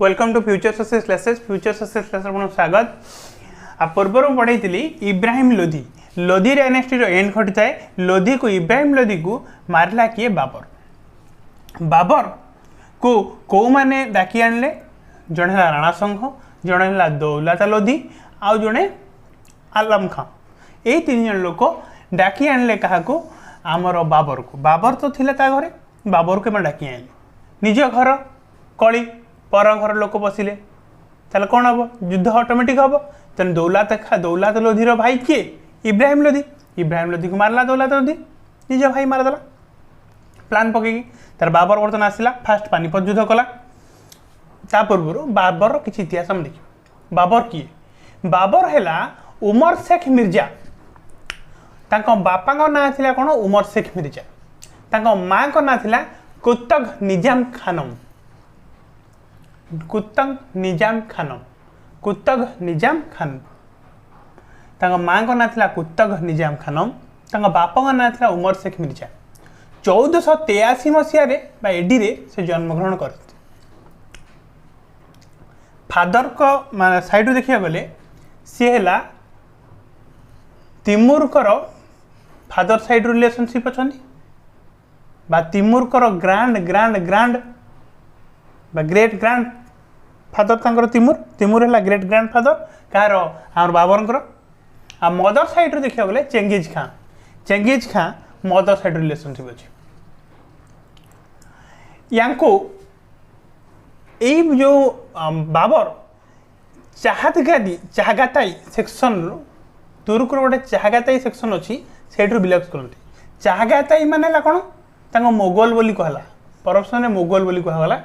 Welcome to future success classes आपन स्वागत। आ पूर्व पढ़ाई इब्राहिम लोधी लोधी डायनेस्टी एंड घटी थाए। लोधी को इब्राहिम लोधी को मारला किए बाबर। बाबर को कौ माने डाकी आनले जड़े है राणा संघ, जड़े है दौलत लोधी, आउ जड़े आलम खां। ये तीन जन लोक डाकी आनले क्या आमर बाबर को। बाबर तो थिला ता घरे, बाबर को डाकी आनले निज घर कली पर घर लोक बसिले ताले कौन हम युद्ध ऑटोमेटिक हम। तेना दौलत लोधीर भाई किए इब्राहिम लोधी। इब्राहिम लोधी को मारला दौलत लोधी, निज भाई मारदेला प्लान पकईकी। तार बाबर बर्तन आसला फास्ट पानीपत युद्ध कला। ता पूर्व बाबर किसी इतिहास हम देखिए। बाबर किए? बाबर है उमर शेख मिर्जा। तांको बापा का ना थिला कौन उमर शेख मिर्जा। तांको माँ का ना थिला कुतुब निजाम खानम। कुतुब निजाम खानम, कुतुब निजाम खान। तांको माँ का ना थिला कुतुब निजाम खानम। तांको बापा का ना थिला उमर शेख मिर्जा। 1483 मसीह एडी रे से जन्मग्रहण करते। फादर को साइड देखिया गले सी है तिमुर कर फादर साइड रिलेशनशिप अच्छा बा तिमुर कर ग्रांड ग्रांड ग्रांड बा ग्रेट ग्रांड फादर तांकर तिमुर। तिमुर है ग्रेट ग्रांड फादर कार आम बाबर। आ मदर साइड देखा गले चेंगिज खां। चेंगिज खां मदर साइड रिलेशनशिप अच्छे। यांको जो बाबर चाहगाताई सेक्शन तुर्क गोटे चाहगाताई सेक्शन अच्छी से बिलंग्स करते। चाहगाताई माने कौन तांको मोगल बोली कहला, परप्शन मोगल बोली कहला।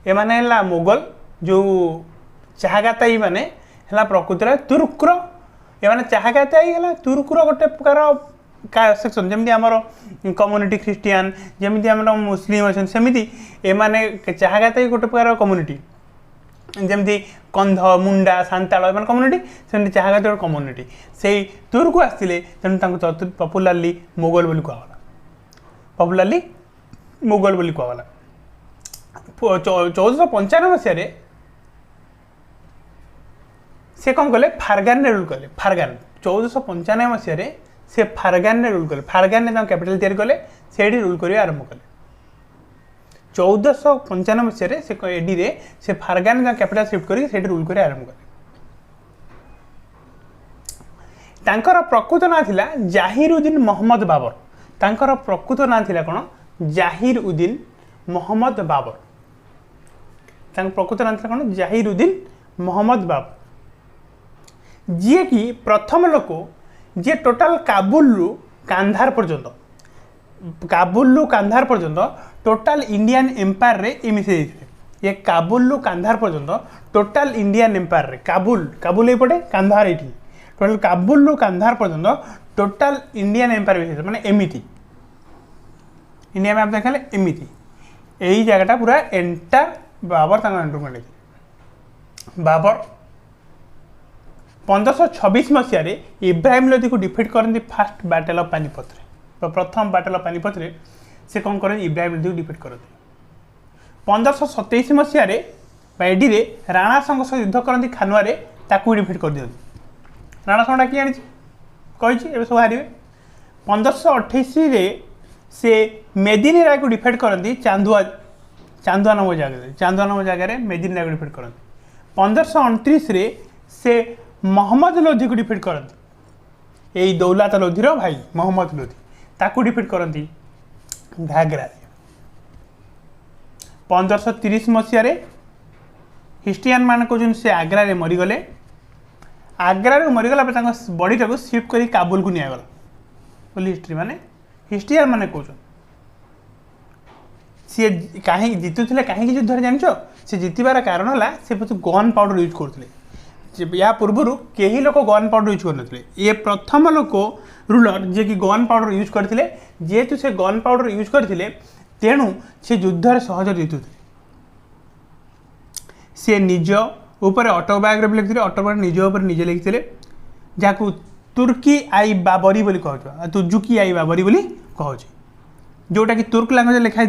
ए माने मोगल जो चाहगाताई माने है प्रकृति तुर्कर। ये माने चाहगाताई है तुर्कर गोटे प्रकार सेक्शन जमी आमर कम्युनिटी ख्रीस्टियान जमी आम मुस्लिम अच्छा सेमती एमाने चाहगाताई गोटे प्रकार कम्युनिटी जमी कंध मुंडा सांताल एम कम्युनिटी सेमती चाहगाताई कम्युनिटी से तुर्क आसते तेणु पपुलारली मोगल बोली कहला। पपुलारली मोगल बोली कहला। 1495 मसीह से कौन कले फारगान रूल कले। फारगान 1495 मसीह से फारगान रूल कले। फारगान ने कैपिटल तैयारी कले से रूल कर आरंभ कले। 1495 मसीह से एडी रे से फारगान कैपिटल शिफ्ट कर रूल कर आरंभ कले। तांकर प्रकृत ना थिला जाहिरुद्दीन मोहम्मद बाबर। तांकर प्रकृत ना थिला कौन जाहिरुद्दीन मोहम्मद बाबर। प्रकृत ना था कौन जाहिरुद्दीन मोहम्मद बाबर, जी कि प्रथम लोक जी टोटाल काबुल कांधार पर्यंत टोटाल इंडियन एम्पायर रे मिसे ये काबुल कांधार पर्यंत टोटाल इंडियन एम्पायर रे काबुल ये कांधार ये टोटाल काबुल कांधार पर्यंत टोटाल इंडियन एम्पायर मिसे माने एमिति इंडिया मैप देखा एमिति यही जगटा पूरा एंटायर बाबर अंडरमेंट। बाबर 1526 मसीह इब्राहिम लोधी को डिफीट करती फास्ट बैटल ऑफ पानीपत। प्रथम बैटल ऑफ पानीपत से कौन करें इब्राहिम लोधी को डिफीट करते। 1527 मसीह एडी रे राणा संघ सह युद्ध करती खानुआरे ताकू डिफीट कर दिखती। राणा संघ डाकी आनी कही सब हारे। 1528 से मेदिनी राय को डिफीट करती चांदुआ नाम जगह मेदिनी राय को डिफीट करती। 1529 से मोहम्मद लोधी को डिफीट करती। यही दौलत लोधीर भाई मोहम्मद लोधी ताकू डिफीट करती घाघरा। 1530 मसीह हिस्ट्रियान मान कहते से आग्रा रे मरीगले। आग्रा मरीगला बॉडी टाक शिफ्ट कर काबुल को निगला बोली हिस्ट्रियान माने कहते। सी कहीं जीतुले कहीं युद्ध जान से जीतबार कारण है से गन पाउडर यूज करते। या पूर्व कई लोग गन पाउडर यूज करते। ये प्रथम लोक रूलर जे कि गन पाउडर यूज करते। जेहेतु से गन पाउडर यूज करते तेणु से युद्ध सहज जीतुले। सी निज उपर ऑटोबायोग्राफी लिखते। ऑटोबायोग्राफी निज उपर निजे लिखते जहाँ तुर्की आई बाबरी बोली कह तुर्जुकी आई बाबरी बोली कह जोटा कि तुर्क लैंग्वेज लिखाई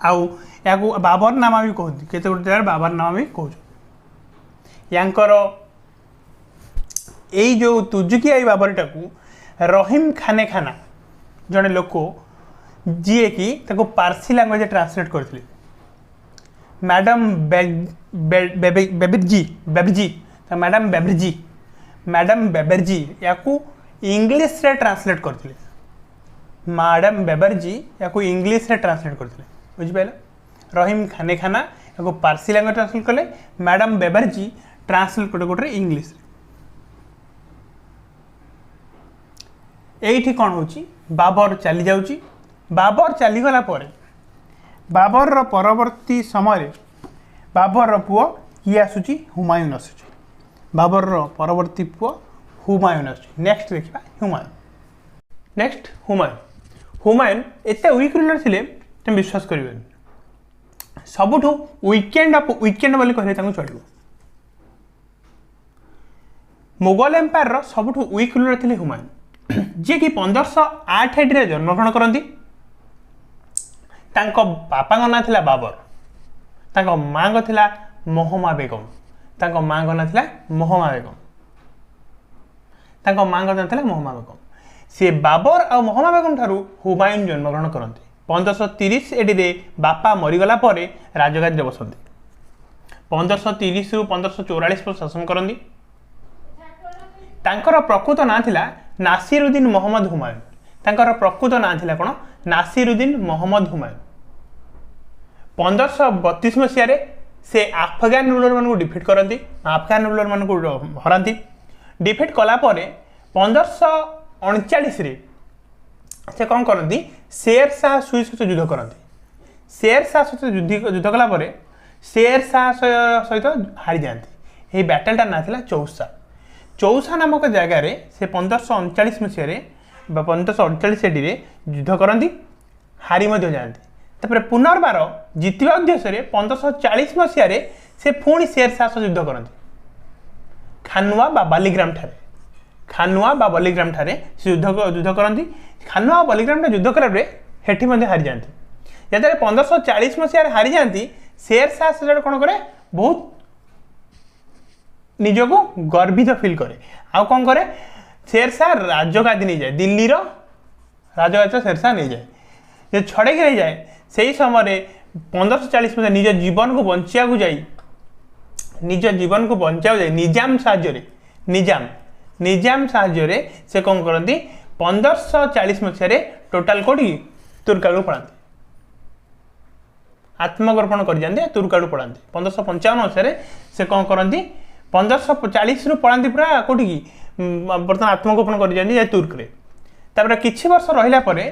आउ या बाबर नामा भी कहते केते गोटे जगह बाबर नामा भी कह यांकर यही जो तुजुकी बाबरटा को रहीम खाने खाना जड़े लोक जी कि पारसी लैंग्वेज ट्रांसलेट करते मैडम बेबरजी मैडम बेबरजी या इंग्लिश रे ट्रांसलेट करते मैडम बेबरजी या इंग्लिश रे ट्रांसलेट करते बुझिपाल रहीम खाने खाना या पारसी लैंग्वेज ट्रांसलेट कले मैडम बेबरजी ट्रांसलेट करते गोटे इंग्लिश एठी कौन होची बाबर चली जाउची बाबर चलीगला परे बाबर रो परवर्ती समय बाबर रो पुओ किए आसुची हुमायून आसुची बाबर रो परवर्ती पुओ हुमायून आसुची नेक्स्ट देखिबा हुमायून नेक्स्ट हुमायून एते वीक रूलर थिले तुम विश्वास करिबेन सबुठु वीकेंड बोली कहले तांको चलिबो मुगल एम्पायर रो सबुठु वीक रूलर थिले हुमायून जी कि 1508 रे जन्मग्रहण करती बापा ना थिला बाबर माँ को थिला मोहम्मा बेगम माँ को ना थिला मोहम्मा बेगम सी बाबर और मोहम्मा बेगम ठारू हुमायून जन्मग्रहण करती 1530 एडी बापा मरीगला राजगादी बसती 1530 रु 1544 पर शासन करती तांकर प्रकृत ना थिला नासिरुद्दीन मोहम्मद हुमायून तांकर प्रकृत ना थिला कोन नासिरुद्दीन मोहम्मद हुमायून 1532 मसीह से अफगान रूलर मान को डिफिट करती अफगान रूलर मान को हराती डिफिट कला 1539 से कौन करती शेर शाह सुई सहित युद्ध करती शेर शाह सहित युद्ध कला शेर शाह सहित हारी जाती यही बैटलटा ना थिला चौसा नामक जगार से 1539 मसीह 1548 एडी युद्ध करती हारी जाती तापर पुनर्बार जितवा उद्देश्य 1540 मसीह से पुणी शेर शाह सह युद्ध करती खानुआ बा बालीग्राम ठारे से युद्ध करती खानुआ बालीग्राम युद्ध करारे हेठी हारी जाती जैसे 1540 मसीह हारी जाती शेर शाह से कौन करे बहुत निज को गर्वित फिल करे आउ कौन करे शेर शाह राजगादी नहीं जाए दिल्ली राजगादी शेर शाह नहीं जाए जो छड़े नहीं जाए से समय 1540 मसीह निज जीवन को बचा जाए निज जीवन को बचा जाए निजाम साहाय्य से कौन करती 1540 मसीह टोटाल कौटी तुर्कालू पढ़ाती आत्मगोपन कर जाते तुर्कालू पढ़ाती 1555 मसीह से कौन करती 1540 रु पढ़ाती पूरा कौटी की बर्तमान आत्मगोपन कर जाते तुर्क तापर किछि वर्ष रहिला परे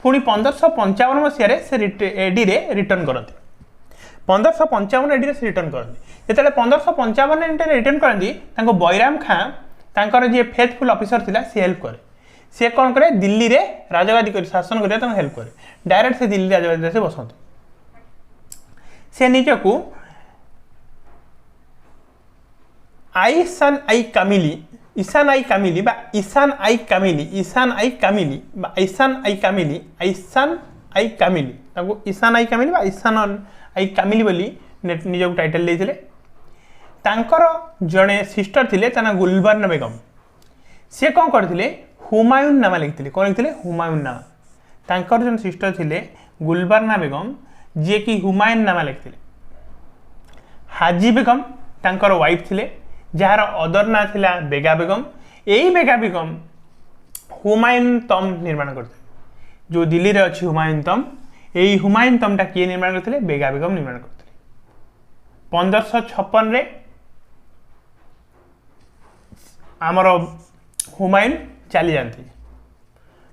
पुणी 1555 मसीह से एडी रिटर्न करती 1555 एडी से रिटर्न करती जो 1555 रिटर्न करती बैराम खां तांकर जी फेथफुल ऑफिसर थिला से हेल्प करे सी कौन करे दिल्ली रे राजगादी कर शासन कर हेल्प करे डायरेक्ट से दिल्ली राजगादी से बसती से निजक ईशान आई कामिली बोली निजक टाइटल देते तांकर जड़े सिस्टर थिले तना गुलबर्न बेगम सी कौन करते हुमायून नामा लिखते कौन लिखते हुमायून नामा तांकर जन सिस्टर थिले गुलबर्ना बेगम जी कि हुमायून नामा लिखते हाजी बेगम तांकर वाइफ थिले जार अदर ना थिला बेगा बेगम यही बेगा बेगम हुमायून तम निर्माण करते जो दिल्ली रे अच्छी हुमायून तम यही हुमायून तमटा किए निर्माण करते बेगा बेगम निर्माण करते 1556 रे आमर हुमायून चली जाती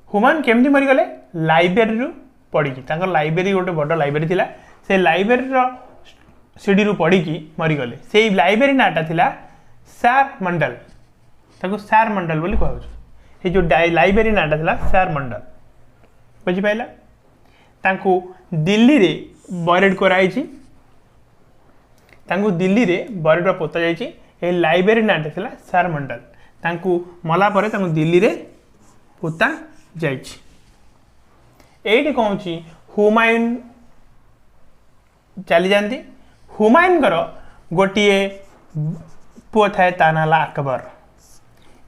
हुमायून केमती मरीगले लाइब्रेरी रु पढ़ी लाइब्रेरी गोटे बड़ लाइब्रेरी थिला से लाइब्रेरी सीढ़ी रु पढ़ी मरीगले से लाइब्रेरी नाटा थिला सार मंडल सार मंडल बोली कह जो लाइब्रेरी नाटा थिला सार मंडल बुझिपाला तांको दिल्ली रे बरेड कराई दिल्ली रे बरेड पोता जाइए लाइब्रेरी नाटा थिला सार मंडल तांको मला परे तांको दिल्ली रे पोता जाइए कौन हुमायून चली जाती। हुमायूनकर गोटे पुओ थाए ता ना अकबर।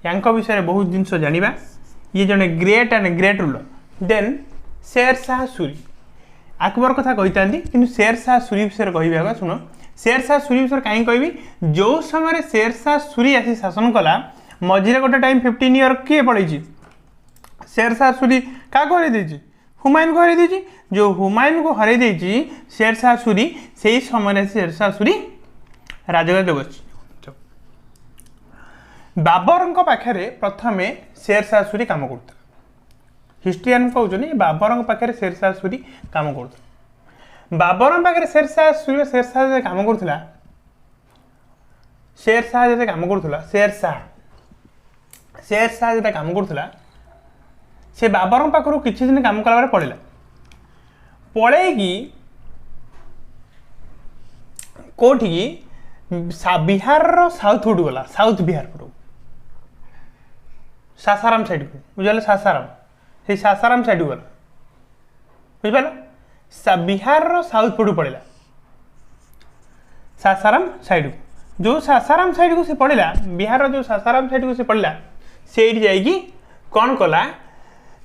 यांक विषय बहुत जिनस जानिबा। ये जने great and great ruler. Then Sher Shah Suri Akbar कथा कही कि शेर शाह सूरी विषय कह शुण शेर शाह सूरी विषय कहीं कहबी जो समय शेर शाह सूरी आसी शासन कला मझे गोटे टाइम 15 ईयर किए पड़े शेर शाह सूरी क्या हरई देती हुमायून को हरई देती। जो हुमायून को हरई देती शेर शाह सूरी से समय शेर शाह सूरी राजगादी बस। बाबर पाखे प्रथम शेर शाह सूरी कम करता। हिस्ट्रियान कहते बाबर पाखे शेर शाह सूरी कम करता। बाबर पाखे शेर शाह कम करुला शेर शाह जो कम करुला से बाबर पाखु किसी दिन कम कला पड़ेगा पलैकी कौटी बिहार साउथ पटू गला साउथ बिहार पटू सासाराम साइड को बुझे सासाराम से सासाराम साइड को गला बुझिपार बिहार साउथ पटू पड़ेगा सासाराम साइड को जो सासाराम साइड को से पड़ेगा बिहार जो सासाराम साइड को से पड़ेगा से जाइकी कौन कला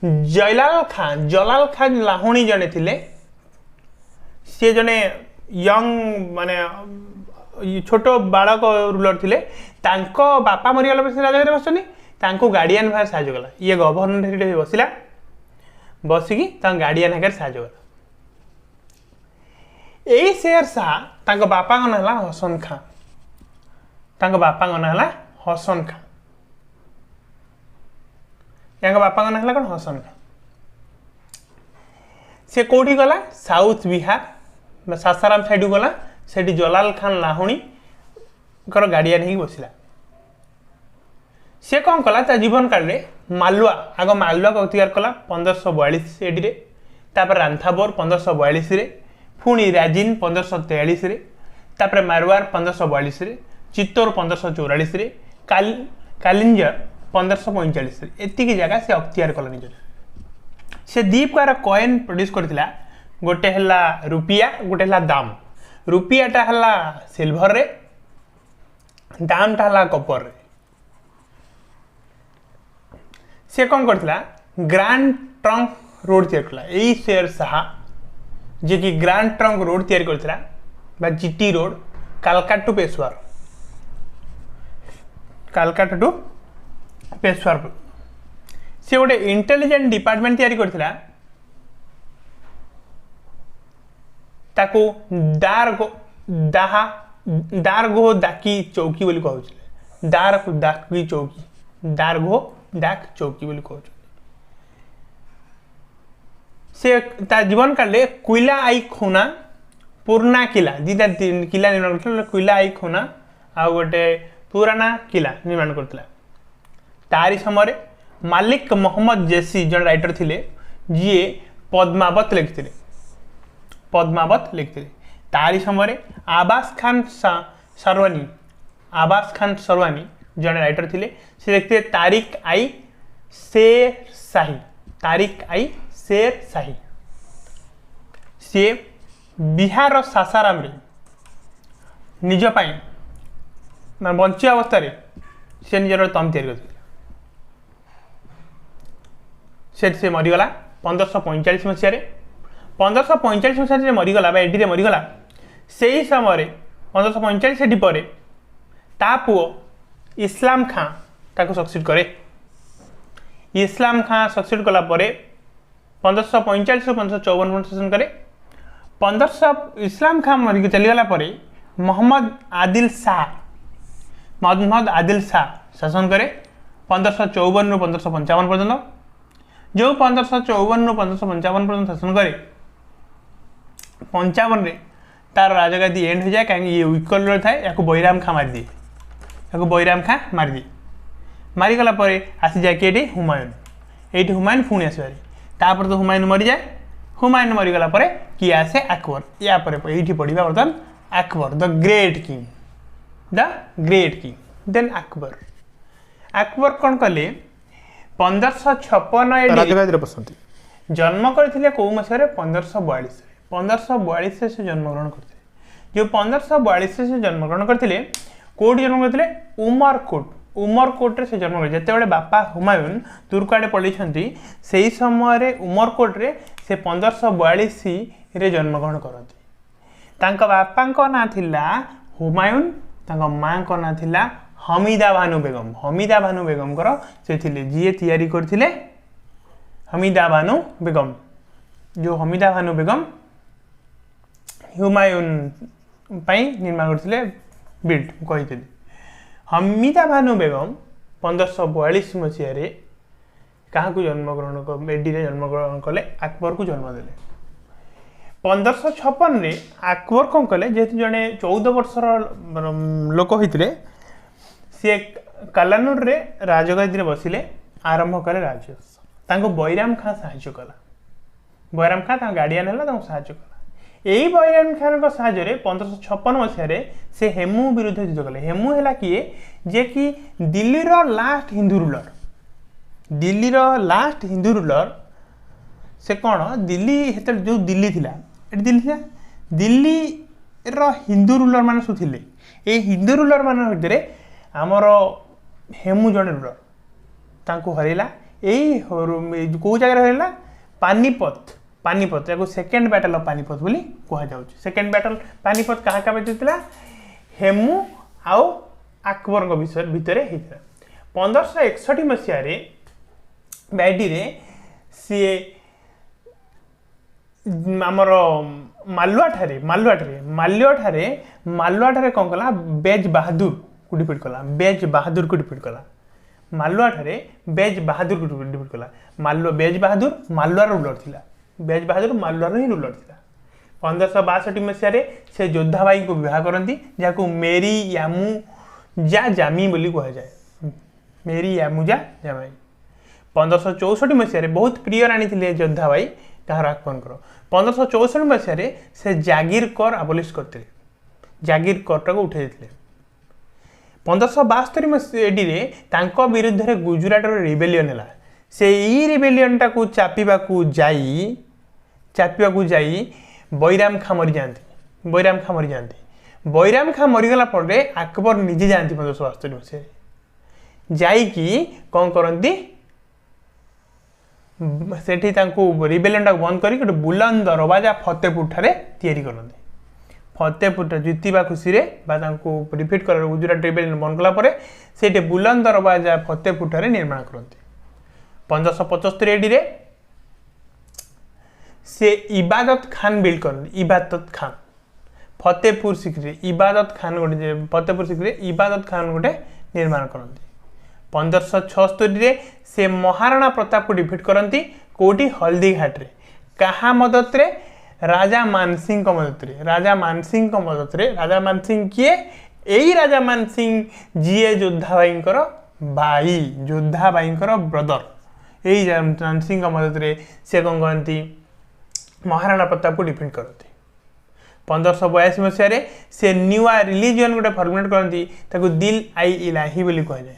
जलाल खान लाहुणी जने थिले सी जने यंग माने छोट बालक रूलर थिले तांको बापा मरीगला से राजगादी बसनी तांको गार्डियन भाई साहय गला ये गवर्नर बसला बसिकी गार्डियन आगे साहय गला। यही शेर शाह तांको बापा ना है हसन खां तांको बापा ना है हसन खां या बापा ना है कौन हसन खां। से कौटी गला साउथ बिहार सासाराम साइड गला से जलाल खान लाहुणी गार्डियन हो बसला। सी कौन कला जीवन काल में मालवा आग मालवा को अख्तियार कला 1542 एडी तापर रांथाबोर 1542 रे पुणी राजिन 1543 रे तापर मारवार 1542 रे चित्तौर 1544 रे कालिंजर 1545 रे एतिकी जगह से अख्तियार कला निज से दीप कार कॉइन प्रोड्यूस करथिला गोटे हला रुपिया गोटे हला दाम रुपियाटा हला सिल्वर रे दामटा हला कॉपर रे। से कौन करथिला ग्रांड ट्रंक रोड तैयार करला एई शेर शाह जे कि ग्रांड ट्रंक रोड तैयार करथिला बा GT road Calcutta to Peshwar से गोटे इंटेलिजेंट डिपार्टमेंट तैयारी करथिला ताको दारगो डाकी चौकी बोली कहउछले दारगो डाक चौकी बोली कहउछले। से ता जीवन काल रे कुइला आई खोना पुराना किला दीटा किला निर्माण करथिला कुइला आई खोना आ गोटे पुराना किला निर्माण करथिला। तारी समय मालिक मोहम्मद जेसी जन राइटर थिले जी पद्मावत लिखते तारी समय आबास खान सरवानी जन राइटर थिले से लिखते तारिक आई शेर शाही सी बिहार सासाराम रे निज पाई बंचिया अवस्था से निजर तम तैयारी करथिले से मरीगला 1545 मसीह 1545 मसीह मरीगला एडी मरीगला से ही समय 1545 एडी पर ता पुओ इस्लाम खां ताको सक्सीड करे। इस्लाम खां सक्सीड कला परे 1545 से 1554 शासन करे। 1500 इस्लाम खां मरी चलीगला परे मोहम्मद आदिल शाह शासन करे 1554 रु 1555 पर्यंत। जो 1554 रु 1555 पर्यंत शासन करे 55 रे तार राजगादी एंड हो जाए कहीं ये विकल थाए या बैराम खां मारी दिए मारिगला आसी जाए कि हुमायून ये हुमायून पुणी आसबार तापर तो हुमायून मरी जाए हुमायून मरीगला किए आसे अकबर या ये पढ़ा बर्तमान Akbar the great king then Akbar कौन कले 1556 राजगादी बसंती जन्म करथिले को मसिया 1542 से जन्म ग्रहण करते जो 1542 से जन्मग्रहण करते कौटी जन्म करते उमरकोट से जन्म कर जिते बापा हुमायून तुर्क आड़े पढ़ी से समय उमरकोट रे से 1542 रे जन्मग्रहण करती बापा ना थिला हुमायून माँ का ना थिला हमीदा भानु बेगम से जी तैयारी करथिले हमीदा भानु बेगम जो हमीदा भानु बेगम हुमायून निर्माण करथिले बिल्ड कही हमीदा भानु बेगम 1542 मसीह क्या जन्मग्रहण एडी जन्मग्रहण कले अकबर को जन्म देले 1556 अकबर कौन कले जेहेतु जड़े 14 वर्षर लोक होते सी कालानुर रे राजगादी बसिले आरंभ कले राजस्व बैराम खां साहाय्य कला बैराम खां गार्डियन है साहाय्य कला यही बैराम खान साहाय्य 1556 मसीह से हेमू विरुद्ध युद्ध कले हेमू है किए जे कि दिल्लीर लास्ट हिंदू रूलर से कौन दिल्ली जो दिल्ली थिला दिल्ली हिंदू रूलर मान सब थे ये हिंदू रूलर मान भितर आमर हेमू जड़े रूलर तांको हरैला यही कौ जगह हरैला पानीपत या सेकेंड बैटल ऑफ पानीपत बोली कहुच्छे सेकेंड बैटल पानीपत क्या क्या जीतला हेमू आउ अकबर विषय भितर 1561 मसीह बैडी सी आमर मालुआ ठारे कौन कला बेज बहादुर को डिफीट कला मालुआ ठारे बेज बहादुर को डिफीट कला बेज बहादुर मालुआर रूलर थिला बेज बहादुर मालुआर ही रूलर थिला 1562 मसीह से योद्धाबाई को विवाह करती जहाँ मेरी यामुजा जामी बोली कह जाए मेरी यामुजा जामाई 1564 मसीह बहुत प्रिय राणी थे योद्धाबाई कहार अकबर 1564 मसीह से जागीर कर आबोलिश करते जागीर कर उठे 1572 मसीह विरुद्ध में गुजरात रिबेलियन है से ई रिबेलियन टाक चापिबाकू जाई बैराम खां मरी जाती बैराम खां मरीगला अकबर निजे जाती 1572 मसीह जाइकी कौन करती सेठी रिबेलियन टाक बंद कर बुलंद दरवाजा फतेहपुर ठारे तैयारी करते फतेहपुर जीतवा खुशी रिपीट कर गुजरात रिबेलियन बंद कला से बुलंद दरवाजा फतेहपुर ठारे निर्माण करते 1575 से इबादत खान बिल्ड कर इबादत खान फतेहपुर सिक्री इबादत खान गोटे फतेहपुर सिक्री इबादत खान गोटे निर्माण करते 1576 से महाराणा प्रताप को डिफीट करती कौटी हल्दी घाट रे कहा मदद रे राजा मानसिंह राजा मानसिंह किए यही राजा मानसिंह जीए योद्धाबाई भाई ब्रदर यही मानसिंह मदद रे से कौन कहती महाराणा प्रताप को डिफीट करती 1582 मसीह से न्यूआ रिलीजियन गोटे फर्मुलेट करती दिल आई इलाही बोली कह जाए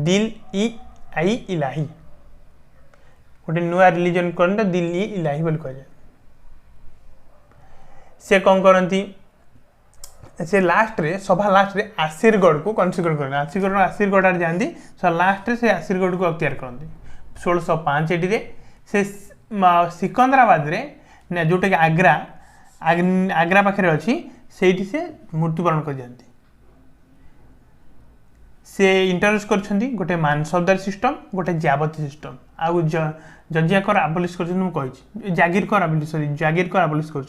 दिल ई आई इलाही गोटे नुआ रिलीजन कर दिल ई इलाही बोली कह जाए से कौन करती से लास्ट रे सभा लास्ट रे आशीरगढ़ को कनसिडर कर आशीरगढ़ आड़े जाती सो लास्ट रे से आशीरगढ़ को अख्तियार करती 1605 से सिकंदराबाद रे जोटा कि आग्रा पाखे अच्छी से मृत्युवरण कर जाती से इंट्रोड्यूस कर गोटे मानसबदार सिस्टम गोटे जाबती सिस्टम आउ जजिया कर आबोलिश कर जागीर कर आबोलिश कर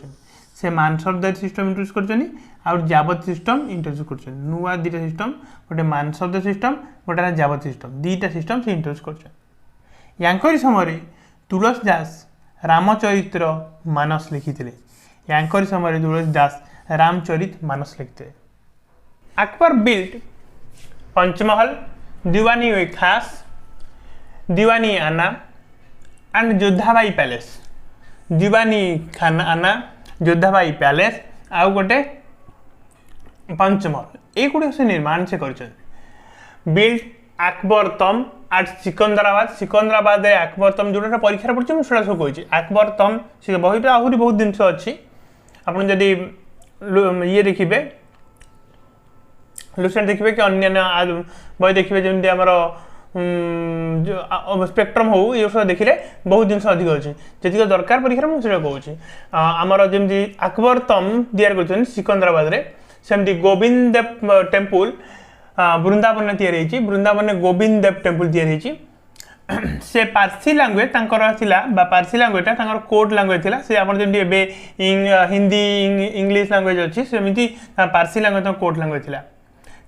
से मानसबदार सिस्टम इंट्रोड्यूस कर जाबती सिस्टम इंट्रोड्यूस कर नुआ दुटा सिस्टम गोटे मानसबदार सिस्टम गोटे जाबती सिस्टम दुईटा सिस्टम से इंट्रोड्यूस कर यांकरी समय तुलसीदास रामचरित्र मानस लिखिते यांकरी समय तुलसीदास रामचरित मानस लिखते अकबर बिल्ड पंचमहल दीवानी खास दीवानी आना एंड योद्धाबाई पैलेस दीवानी खाना आना योद्धाबाई पैलेस आउ गोटे पंचमहल ये से निर्माण से कर बिल्ड अकबर तम एट सिकंदराबाद अकबर तम जो परीक्षा पड़ी मुझे सब कही अकबर तम से बही आहरी बहुत जिन अच्छी आपन जदि ये देखिए लुसेंट देखिए कि अन्य बही देखिए जमी आमर स्पेक्ट्रम हो ये सब देखिले बहुत जिन अधिक अच्छे जी दरकार परीक्षा मुझे कहूँ आमर जमी अकबर तम तैयार कर सिकंदराबाद में सेमती गोविंद देव टेम्पुल वृंदावन में तैयारी वृंदावन में गोविंद देव टेम्पुल तैयारी से Parsi language Parsi language code language थिला से आपण जमी एबे हिंदी इंग्लिश लैंग्वेज अच्छी सेमती पारसी लैंग्वेज कोड लैंग्वेज थिला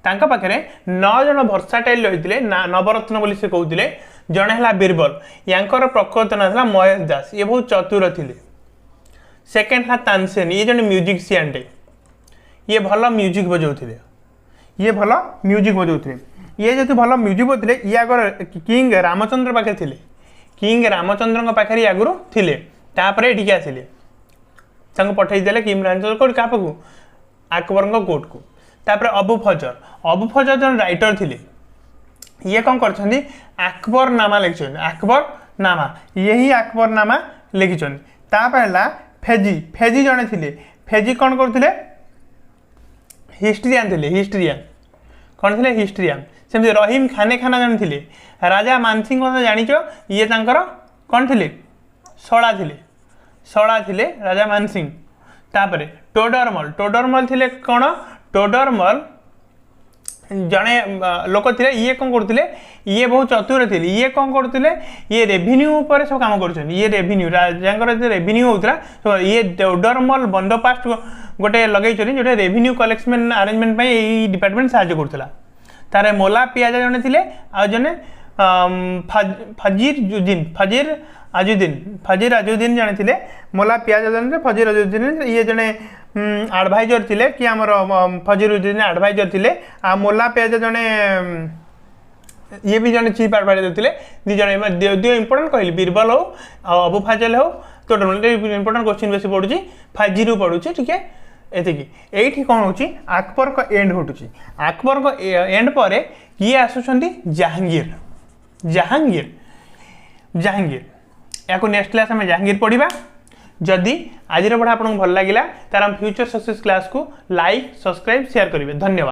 तांका पाखरे 9 जन वर्साटाइल रही नवरत्न बोली से कहते जड़े है बीरबल यांकर प्रकृत ना था महेश दास ये बहुत चतुर थिले सेकेंड है तानसेन ये जन म्यूजिशियन टे ये भल म्यूजिक बजाउथिले ये भल म्यूजिक बजाउथिले ये जो भल म्यूजिक बजाउथिले ये आगर किंग रामचंद्र पाखे थिले किंग रामचंद्र पाखे आगुरी थिले तापर एठिक आसिले तांको पठेदेले किंग रामचंद्र कोर्ट क्या पाखु अकबर कोर्ट को तापर अबू फजर जन राइटर थिले ये कौन कर अकबर नामा लिखिछन अकबर नामा यही अकबर नामा लिखिछन तापर फेजी फेजी जने थिले फेजी कौन करथिले हिस्ट्रियन थिले हिस्ट्रियन कौन थिले हिस्ट्रियन सेमती रहीम खाने खाना जन थिले राजा मानसिंह को जानिच ये तांकर कौन थिले सड़ा थिले राजा मानसिंह तापर टोडरमल थिले कौन टोडरमल जड़े लोक थे ये कौन करते ये बहुत चतुर थे ये कौन करते ये रेभिन्यू पर सब काम कर ये रेभिन्यू राजा रेभिन्यू होता ये टोडरमल बंदोबस्त गोटे लगे जो रेभिन्यू कलेक्शन अरेंजमेंट ये डिपार्टमेंट साहय करूला तार मोला पियाजा जड़े थे आ जने फजीर आजुद्दीन जड़े थे मोला पियाजा जन फजीर आजुद्दीन ये जड़े एडभाइजर थिले कि आमर फजीरुद्दीन एडभाइजर थिले आ मोला पियाजा जड़े ये भी जड़े चीफ एडभाइजर थिले दी जड़े दो इंपोर्टेंट कहली बीरबल हो अबू फाजल हो तो इंपोर्टेंट क्वेश्चन बेस पड़ुची फाजीरू पड़ुची ठीक है एतिकी एठी कौन होची अकबर को एंड घटुची अकबर को एंड पर किए आसुचंती जहांगीर जहांगीर जहांगीर या नेक्स्ट क्लास में जहांगीर पढ़ा जदि आज पढ़ा आपको भल लगे तार फ्यूचर सक्सेस क्लास को लाइक सब्सक्राइब शेयर करेंगे धन्यवाद।